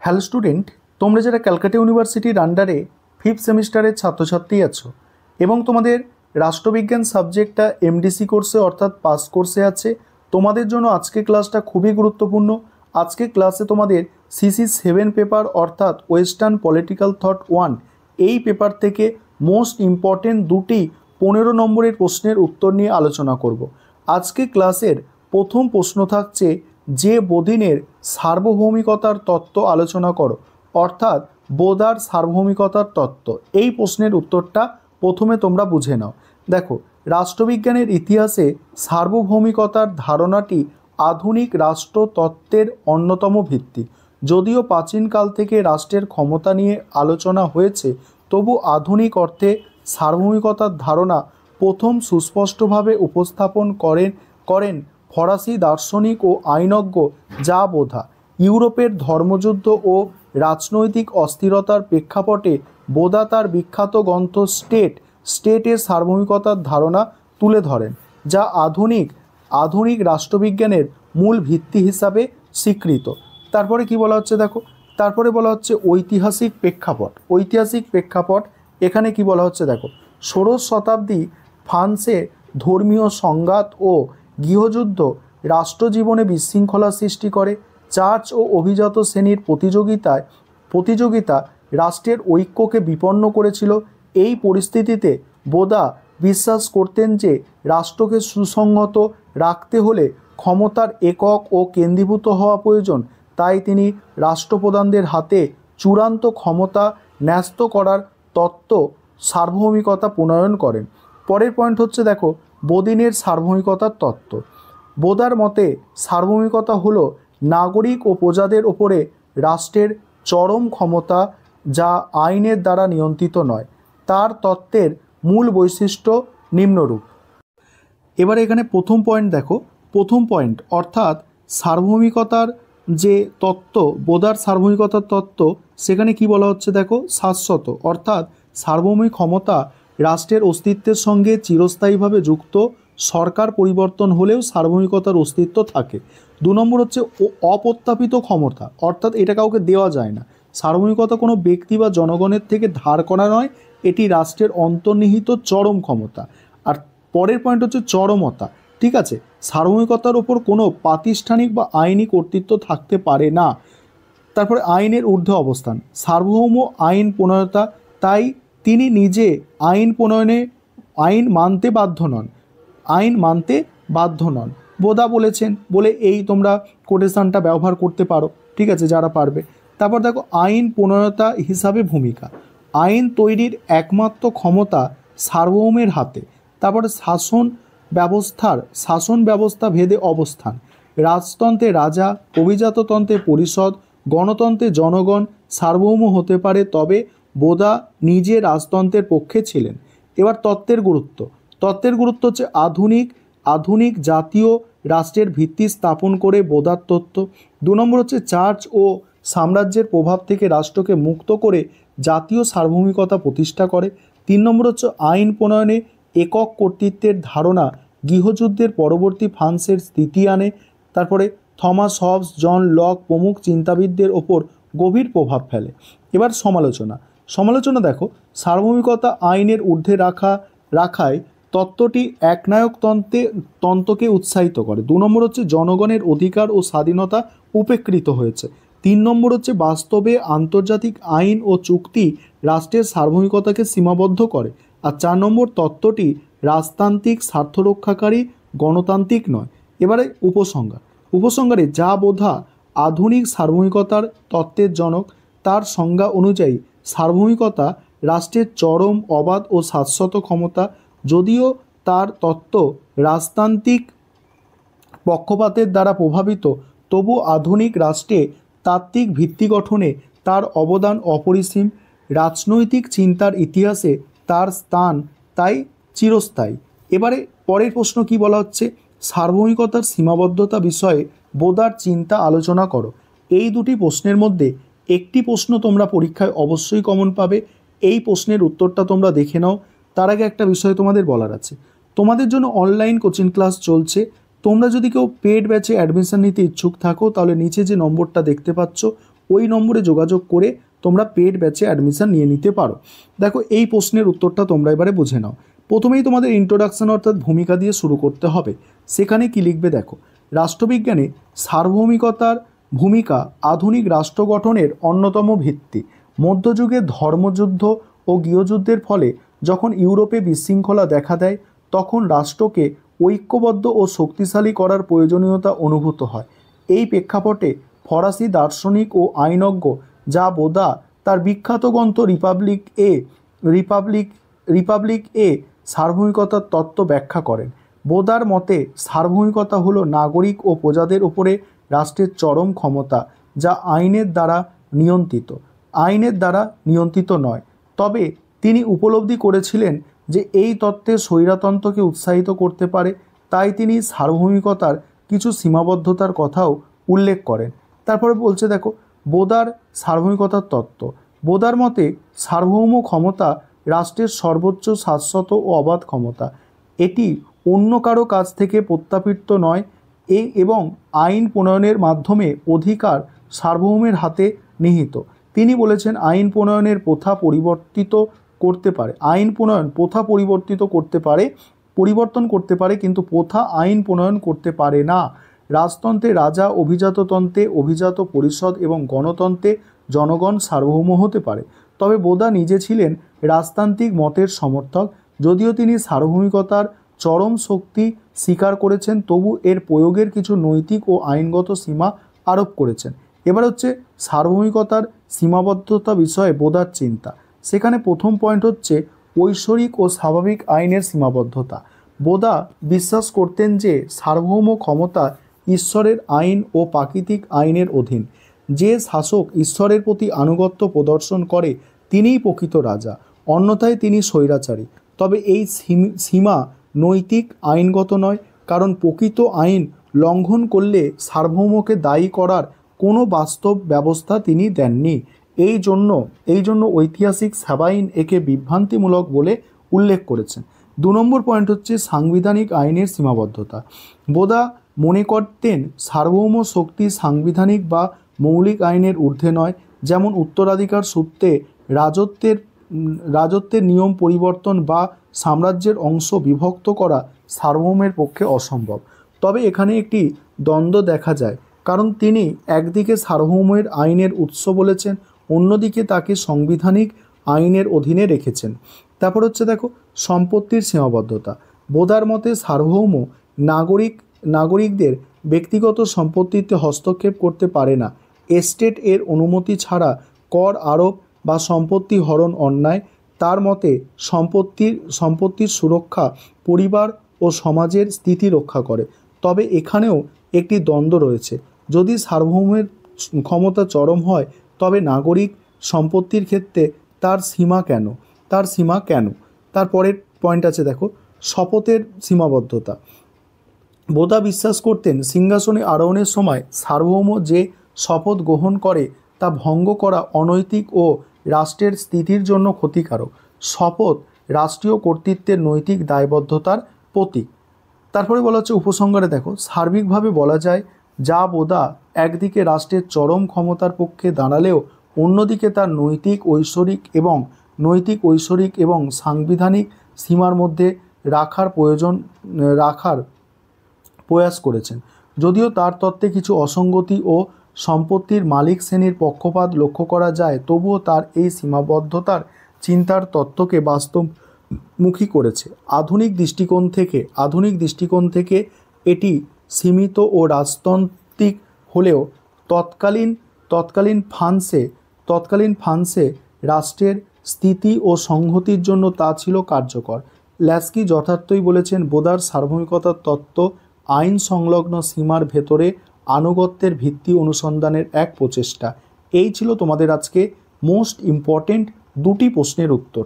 Hello student, তোমরা যারা ক্যালকাটা ইউনিভার্সিটির আন্ডারে 5th সেমিস্টারের ছাত্রছাত্রী আছো এবং তোমাদের রাষ্ট্রবিজ্ঞান সাবজেক্টটা এমডিসি কোর্সে অর্থাৎ পাস কোর্সে আছে, তোমাদের জন্য আজকে ক্লাসটা খুবই গুরুত্বপূর্ণ। আজকে ক্লাসে তোমাদের সিসি 7 পেপার অর্থাৎ ওয়েস্টার্ন পলিটিক্যাল থট 1 এই পেপার থেকে মোস্ট ইম্পর্টেন্ট দুটি 15 নম্বরের প্রশ্নের উত্তর নিয়ে আলোচনা করব। আজকে ক্লাসের প্রথম প্রশ্ন থাকছে, যে বদিনের সার্বভৌমিকতার তত্ত্ব আলোচনা করো, অর্থাৎ বোদার সার্বভৌমিকতার তত্ত্ব। এই প্রশ্নের উত্তরটা প্রথমে তোমরা বুঝে নাও। দেখো, রাষ্ট্রবিজ্ঞানের ইতিহাসে সার্বভৌমিকতার ধারণাটি আধুনিক রাষ্ট্রতত্ত্বের অন্যতম ভিত্তি। যদিও প্রাচীনকাল থেকে রাষ্ট্রের ক্ষমতা নিয়ে আলোচনা হয়েছে, তবু আধুনিক অর্থে সার্বভৌমিকতার ধারণা প্রথম সুস্পষ্টভাবে উপস্থাপন করেন ফরাসি দার্শনিক ও আইনজ্ঞ যা বোধা। ইউরোপের ধর্মযুদ্ধ ও রাজনৈতিক অস্থিরতার প্রেক্ষাপটে বোধা তার বিখ্যাত গ্রন্থ স্টেটের সার্বভৌমিকতার ধারণা তুলে ধরেন, যা আধুনিক রাষ্ট্রবিজ্ঞানের মূল ভিত্তি হিসাবে স্বীকৃত। তারপরে কি বলা হচ্ছে দেখো, তারপরে বলা হচ্ছে ঐতিহাসিক প্রেক্ষাপট। এখানে কি বলা হচ্ছে দেখো, ষোড়শ শতাব্দী ফ্রান্সে ধর্মীয় সংঘাত ও গৃহযুদ্ধ রাষ্ট্রজীবনে বিশৃঙ্খলা সৃষ্টি করে। চার্চ ও অভিজাত শ্রেণীর প্রতিযোগিতা রাষ্ট্রের ঐক্যকে বিপন্ন করেছিল। এই পরিস্থিতিতে বোদা বিশ্বাস করতেন যে রাষ্ট্রকে সুসংহত রাখতে হলে ক্ষমতার একক ও কেন্দ্রীভূত হওয়া প্রয়োজন। তাই তিনি রাষ্ট্রপ্রধানদের হাতে চূড়ান্ত ক্ষমতা ন্যস্ত করার তত্ত্ব সার্বভৌমিকতা প্রণয়ন করেন। পরের পয়েন্ট হচ্ছে দেখো, বদিনের সার্বভৌমিকতার তত্ত্ব। বোদার মতে সার্বভৌমিকতা হলো নাগরিক ও প্রজাদের ওপরে রাষ্ট্রের চরম ক্ষমতা, যা আইনের দ্বারা নিয়ন্ত্রিত নয়। তার তত্ত্বের মূল বৈশিষ্ট্য নিম্নরূপ। এবারে এখানে প্রথম পয়েন্ট দেখো, অর্থাৎ সার্বভৌমিকতার যে তত্ত্ব, বোদার সার্বভৌমিকতার তত্ত্ব, সেখানে কি বলা হচ্ছে দেখো, শাশ্বত অর্থাৎ সার্বভৌমিক ক্ষমতা রাষ্ট্রের অস্তিত্বের সঙ্গে চিরস্থায়ীভাবে যুক্ত। সরকার পরিবর্তন হলেও সার্বভৌমিকতার অস্তিত্ব থাকে। 2 নম্বর হচ্ছে অপ্রত্যাপিত ক্ষমতা, অর্থাৎ এটা কাউকে দেওয়া যায় না। সার্বভৌমিকতা কোনো ব্যক্তি বা জনগণের থেকে ধার করা নয়, এটি রাষ্ট্রের অন্তর্নিহিত চরম ক্ষমতা। আর পরের পয়েন্ট হচ্ছে চরমতা। ঠিক আছে, সার্বভৌমিকতার ওপর কোনো প্রাতিষ্ঠানিক বা আইনি কর্তৃত্ব থাকতে পারে না। তারপরে আইনের ঊর্ধ্বে অবস্থান, সার্বভৌম আইন প্রণয়তা, তাই তিনি নিজে আইন মানতে বাধ্য নন। বোদা বলেছেন বলে এই তোমরা কোটেশনটা ব্যবহার করতে পারো, ঠিক আছে, যারা পারবে। তারপর দেখো, আইন প্রণয়তা হিসাবে ভূমিকা। আইন তৈরির একমাত্র ক্ষমতা সার্বভৌমের হাতে। তারপরে শাসন ব্যবস্থা ভেদে অবস্থান। রাজতন্ত্রে রাজা, অভিজাততন্ত্রে পরিষদ, গণতন্ত্রে জনগণ সার্বভৌম হতে পারে, তবে বোদা নিজে রাজতন্ত্রের পক্ষে ছিলেন। এবার তত্ত্বের গুরুত্ব হচ্ছে আধুনিক জাতীয় রাষ্ট্রের ভিত্তি স্থাপন করে বোদার তত্ত্ব। 2 নম্বর হচ্ছে চার্চ ও সাম্রাজ্যের প্রভাব থেকে রাষ্ট্রকে মুক্ত করে জাতীয় সার্বভৌমিকতা প্রতিষ্ঠা করে। 3 নম্বর হচ্ছে আইন প্রণয়নে একক কর্তৃত্বের ধারণা গৃহযুদ্ধের পরবর্তী ফ্রান্সের স্থিতি আনে। তারপরে থমাস হবস, জন লক প্রমুখ চিন্তাবিদদের ওপর গভীর প্রভাব ফেলে। এবার সমালোচনা দেখো, সার্বভৌমিকতা আইনের ঊর্ধ্বে রাখায় তত্ত্বটি একনায়কতন্ত্রকে উৎসাহিত করে। 2 নম্বর হচ্ছে জনগণের অধিকার ও স্বাধীনতা উপেক্ষিত হয়েছে। 3 নম্বর হচ্ছে বাস্তবে আন্তর্জাতিক আইন ও চুক্তি রাষ্ট্রের সার্বভৌমিকতাকে সীমাবদ্ধ করে। আর 4 নম্বর, তত্ত্বটি রাজতান্ত্রিক স্বার্থরক্ষাকারী, গণতান্ত্রিক নয়। এবারে উপসংহারে যা বোধা আধুনিক সার্বভৌমিকতার তত্ত্বের জনক। তার সংজ্ঞা অনুযায়ী সার্বভৌমিকতা রাষ্ট্রের চরম, অবাধ ও শাশ্বত ক্ষমতা। যদিও তার তত্ত্ব রাজতান্ত্রিক পক্ষপাতের দ্বারা প্রভাবিত, তবু আধুনিক রাষ্ট্রে তাত্ত্বিক ভিত্তি গঠনে তার অবদান অপরিসীম। রাজনৈতিক চিন্তার ইতিহাসে তার স্থান তাই চিরস্থায়ী। এবারে পরের প্রশ্ন কি বলা হচ্ছে, সার্বভৌমিকতার সীমাবদ্ধতা বিষয়ে বোদার চিন্তা আলোচনা করো। এই দুটি প্রশ্নের মধ্যে একটি প্রশ্ন তোমরা পরীক্ষায় অবশ্যই কমন পাবে। এই প্রশ্নের উত্তরটা তোমরা দেখে নাও। তার আগে একটা বিষয় তোমাদের বলার আছে, তোমাদের জন্য অনলাইন কোচিং ক্লাস চলছে। তোমরা যদি কেউ পেড ব্যাচে অ্যাডমিশন নিতে ইচ্ছুক থাকো, তাহলে নিচে যে নম্বরটা দেখতে পাচ্ছ ওই নম্বরে যোগাযোগ করে তোমরা পেড ব্যাচে অ্যাডমিশন নিয়ে নিতে পারো। দেখো এই প্রশ্নের উত্তরটা তোমরা এবারে বুঝে নাও। প্রথমেই তোমাদের ইন্ট্রোডাকশন অর্থাৎ ভূমিকা দিয়ে শুরু করতে হবে। সেখানে কি লিখবে দেখো, রাষ্ট্রবিজ্ঞানে সার্বভৌমিকতার ভূমিকা আধুনিক রাষ্ট্র গঠনের অন্যতম ভিত্তি। মধ্যযুগে ধর্মযুদ্ধ ও গৃহযুদ্ধের ফলে যখন ইউরোপে বিশৃঙ্খলা দেখা দেয় তখন রাষ্ট্রকে ঐক্যবদ্ধ ও শক্তিশালী করার প্রয়োজনীয়তা অনুভূত হয়। এই প্রেক্ষাপটে ফরাসি দার্শনিক ও আইনজ্ঞ যা বোদা তার বিখ্যাত গ্রন্থ রিপাবলিক এ সার্বভৌমিকতার তত্ত্ব ব্যাখ্যা করেন। বোদার মতে সার্বভৌমিকতা হলো নাগরিক ও প্রজাদের উপরে রাষ্ট্রের চরম ক্ষমতা, যা আইনের দ্বারা নিয়ন্ত্রিত নয়। তবে তিনি উপলব্ধি করেছিলেন যে এই তত্ত্বে স্বৈরতন্ত্রকে উৎসাহিত করতে পারে, তাই তিনি সার্বভৌমিকতার কিছু সীমাবদ্ধতার কথাও উল্লেখ করেন। তারপরে বলছে দেখো, বোদার সার্বভৌমিকতার তত্ত্ব। বোদার মতে সার্বভৌম ক্ষমতা রাষ্ট্রের সর্বোচ্চ শাশ্বত ও অবাধ ক্ষমতা। এটি অন্য কারো কাছ থেকে প্রত্যাবৃত্ত নয় এবং আইন প্রণয়নের মাধ্যমে অধিকার সার্বভৌমের হাতে নিহিত। তিনি বলেছেন আইন প্রণয়নের প্রথা পরিবর্তন করতে পারে কিন্তু প্রথা আইন প্রণয়ন করতে পারে না। রাজতন্ত্রে রাজা, অভিজাততন্ত্রে অভিজাত পরিষদ এবং গণতন্ত্রে জনগণ সার্বভৌম হতে পারে। তবে বোদা নিজে ছিলেন রাজতান্ত্রিক মতের সমর্থক। যদিও তিনি সার্বভৌমিকতার চরম শক্তি স্বীকার করেছেন, তবু এর প্রয়োগের কিছু নৈতিক ও আইনগত সীমা আরোপ করেছেন। এবার হচ্ছে সার্বভৌমিকতার সীমাবদ্ধতা বিষয়ে বোদার চিন্তা। সেখানে প্রথম পয়েন্ট হচ্ছে ঐশ্বরিক ও স্বাভাবিক আইনের সীমাবদ্ধতা। বোদা বিশ্বাস করতেন যে সার্বভৌম ক্ষমতা ঈশ্বরের আইন ও প্রাকৃতিক আইনের অধীন। যে শাসক ঈশ্বরের প্রতি আনুগত্য প্রদর্শন করে তিনিই প্রকৃত রাজা, অন্যথায় তিনি স্বৈরাচারী। তবে এই সীমা নৈতিক আইনগত নয়, কারণ প্রকৃত আইন লঙ্ঘন করলে সার্বভৌমকে দায়ী করার কোনো বাস্তব ব্যবস্থা তিনি দেননি। এই জন্য ঐতিহাসিক সাবাইন একে বিভ্রান্তিমূলক বলে উল্লেখ করেছেন। 2 নম্বর পয়েন্ট হচ্ছে সাংবিধানিক আইনের সীমাবদ্ধতা। বোদা মনে করতেন সার্বভৌম শক্তি সাংবিধানিক বা মৌলিক আইনের ঊর্ধ্বে নয়। যেমন উত্তরাধিকার সূত্রে রাজত্বের নিয়ম পরিবর্তন বা সাম্রাজ্যের অংশ বিভক্ত করা সার্বভৌমের পক্ষে অসম্ভব। তবে এখানে একটি দ্বন্দ্ব দেখা যায়, কারণ তিনি একদিকে সার্বভৌমের আইনের উৎস বলেছেন, অন্যদিকে তাকে সাংবিধানিক আইনের অধীনে রেখেছেন। তারপর হচ্ছে দেখো সম্পত্তির সীমাবদ্ধতা। বোদার মতে সার্বভৌম নাগরিকদের ব্যক্তিগত সম্পত্তিতে হস্তক্ষেপ করতে পারে না। এস্টেট এর অনুমতি ছাড়া কর আরোপ বা সম্পত্তি হরণ অন্যায়। তার মতে সম্পত্তির সুরক্ষা পরিবার ও সমাজের স্থিতি রক্ষা করে। তবে এখানেও একটি দ্বন্দ্ব রয়েছে। যদি সার্বভৌমের ক্ষমতা চরম হয় তবে নাগরিক সম্পত্তির ক্ষেত্রে তার সীমা কেন? তারপরের পয়েন্ট আছে দেখো, শপথের সীমাবদ্ধতা। বোদা বিশ্বাস করতেন সিংহাসনে আরোহণের সময় সার্বভৌম যে শপথ গ্রহণ করে তা ভঙ্গ করা অনৈতিক ও রাষ্ট্রের স্থিতির জন্য ক্ষতিকারক। শপথ রাষ্ট্রীয় কর্তৃত্বের নৈতিক দায়বদ্ধতার প্রতীক। তারপরে বলা হচ্ছে উপসংহারে দেখো, সার্বিকভাবে বলা যায় যা বোদা একদিকে রাষ্ট্রের চরম ক্ষমতার পক্ষে দাঁড়ালেও অন্যদিকে তার নৈতিক ঐশ্বরিক এবং সাংবিধানিক সীমার মধ্যে রাখার প্রয়াস করেছেন। যদিও তার তত্ত্বে কিছু অসঙ্গতি ও সম্পত্তির মালিক শ্রেণীর পক্ষপাত লক্ষ্য করা যায়, তবুও তার এই সীমাবদ্ধতার চিন্তার তত্ত্বকে বাস্তবমুখী করেছে। আধুনিক দৃষ্টিকোণ থেকে এটি সীমিত ও রাজতান্ত্রিক হলেও তৎকালীন ফ্রান্সে রাষ্ট্রের স্থিতি ও সংহতির জন্য তা ছিল কার্যকর। ল্যাস্কি যথার্থই বলেছেন বোদার সার্বভৌমিকতার তত্ত্ব আইন সংলগ্ন সীমার ভেতরে আনুগত্যের ভিত্তি অনুসন্ধানের এক প্রচেষ্টা। এই ছিল তোমাদের আজকে মোস্ট ইম্পর্টেন্ট 2টি প্রশ্নের উত্তর।